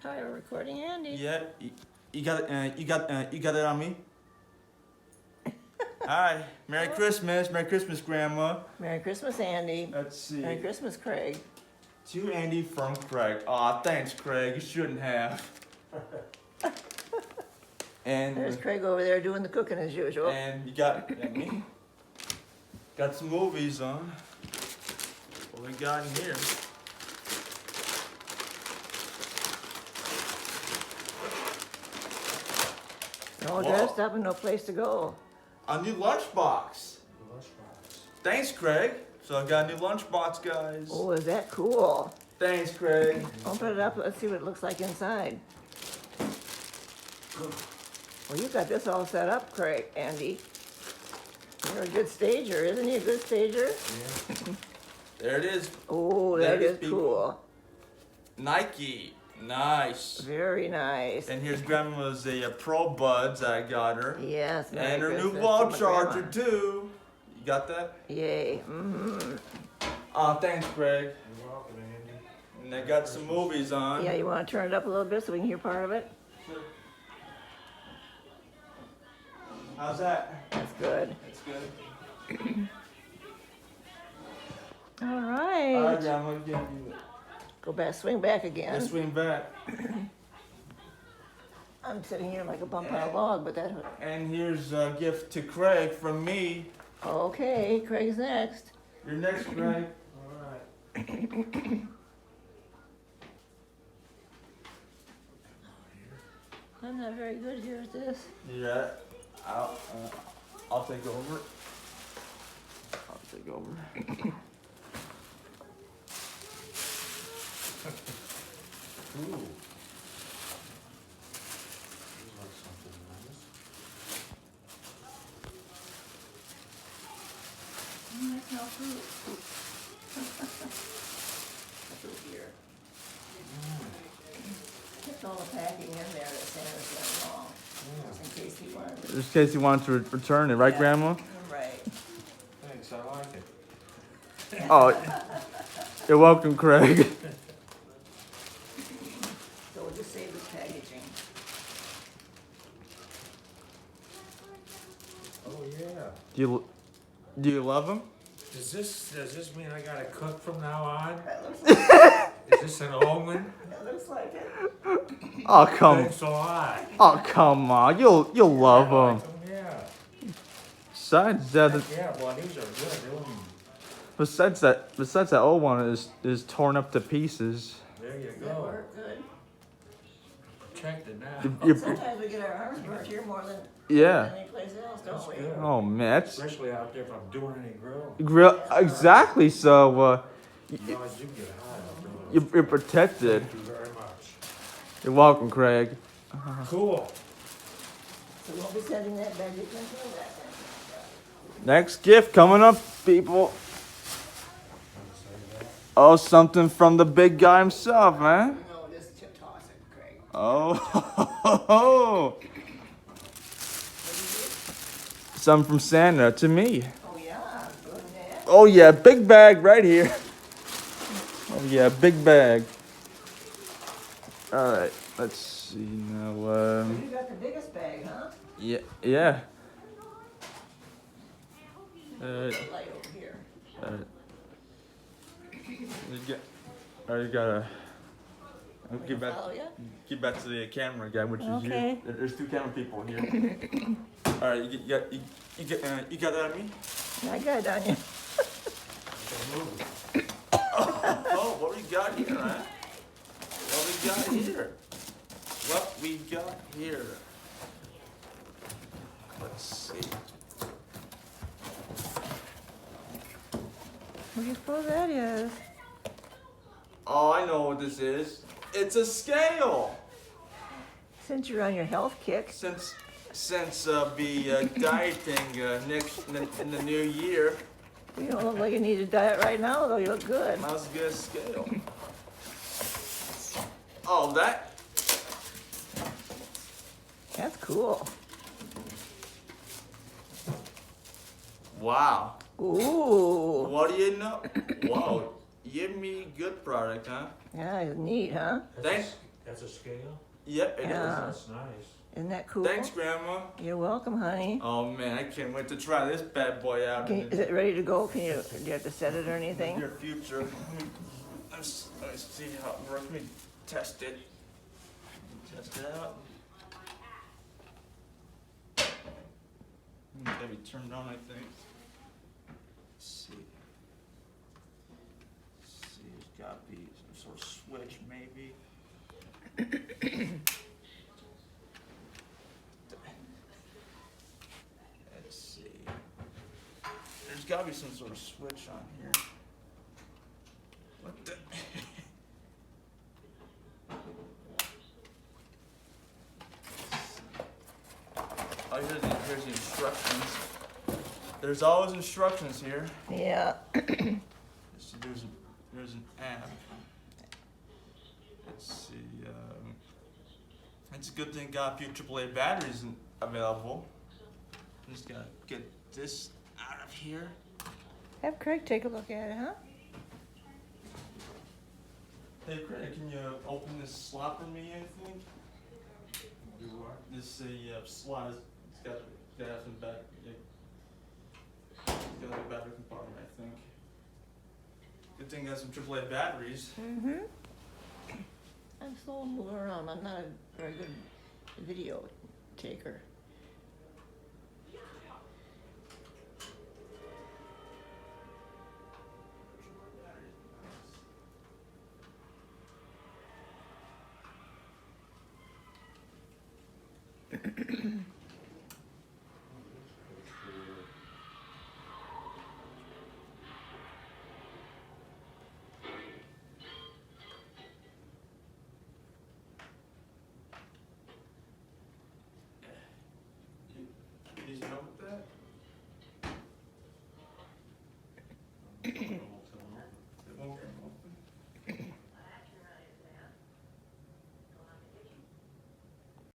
Hi, we're recording Andy. Yeah, you got it. You got it on me. Hi, Merry Christmas, Grandma. Merry Christmas, Andy. Let's see. Merry Christmas, Craig. To Andy from Craig. Aw, thanks, Craig. You shouldn't have. And There's Craig over there doing the cooking as usual. and you got me. Got some movies on. What we got in here? All Whoa. dressed up and no place to go. A new lunchbox. Thanks, Craig. So I got a new lunchbox, guys. Oh, is that cool? Thanks, Craig. Open it up. Let's see what it looks like inside. Well, you got this all set up, Craig, Andy. You're a good stager, isn't he? A good stager? Yeah. There it is. Oh, There that it is people. cool. Nike. Nice. Very nice. And here's Grandma's Pro Buds I got her. Yes, Merry And her new Christmas wall to my charger grandma. too. You got that? Yay. Mm-hmm. Thanks, Greg. You're welcome, Andy. And I got some movies on. Yeah, you want to turn it up a little bit so we can hear part of it? Sure. How's that? That's good. That's good. All All right. right, Grandma, give you Go back, swing back again. Let's swing back. I'm sitting here like a bump on a log, but that. And here's a gift to Craig from me. Okay, Craig's next. You're next, Craig. All right. I'm not very good here at this. Yeah. I'll take over. I'll take over. Ooh. Looks like something nice. That's no fruit. Fruit here. Kept all the packing in there that Santa's got wrong, Yeah. just in case he wanted to. Just in case you wanted to return it, right, Yeah. Grandma? Right. Thanks, I like it. Oh, you're welcome, Craig. So we'll just save this packaging. Oh, yeah. Do you love him? Does this mean I gotta cook from now on? That looks like, Is this an omen? that looks like it. Oh come. Thanks a lot. Oh come on. You'll love him. Yeah. Besides that, Yeah, well, these are good. besides that old one is torn up to pieces. There you Does that go. work good? Protected now. You- Sometimes we get our arms burnt here more than yeah. any place else, That's don't we? good. Oh man, that's Especially out there if I'm doing any grill. grill exactly. So You know, I do get high out there. you're protected. Thank you very much. You're welcome, Craig. Cool. So we'll be sending that back. You can feel that then. Next gift coming up, people. Oh, something from the big guy himself, man. No, just to toss it, Craig. Oh, something from Santa to me. Oh yeah, good man. Oh yeah, big bag right here. Oh yeah, big bag. All right, let's see now. You got the biggest bag, huh? Yeah. Light over here. You gotta. I'll We give can back. follow ya? Give back to the camera guy, which is Okay. you. There's two camera people here. All right, you got that on me? I got it on you. Oh, what we got here, huh? What we got here? What we got here? Let's see. What do you suppose that is? Oh, I know what this is. It's a scale. Since you're on your health kick, Since be dieting in the new year, you don't look like you need a diet right now, though. You look good. might as well get a scale. Oh, that. That's cool. Wow. Ooh. What do you know? Wow. Give me good product, huh? Yeah, it's neat, huh? Thanks. That's a scale? Yep, it is. Yeah. That's nice. Isn't that cool? Thanks, Grandma. You're welcome, honey. Oh man, I can't wait to try this bad boy out in Is it ready to go? Do you have to set it or the anything? near future. Let me see how it works. Let me test it. Test it out. It's gotta be turned on, I think. Let's see. There's gotta be some sort of switch, maybe. Let's see. There's gotta be some sort of switch on here. What the? Oh, here's the instructions. There's always instructions here. Yeah. So there's an app. Let's see. It's a good thing got a few AAA batteries available. Just gotta get this out of here. Have Craig take a look at it, huh? Hey, Craig, can you open this slot for me? I think. You are. This slot is. It's got to have some back. It's got like a battery compartment, I think. Good thing it has some AAA batteries. Mm-hmm. I'm slow moving around. I'm not a very good video taker.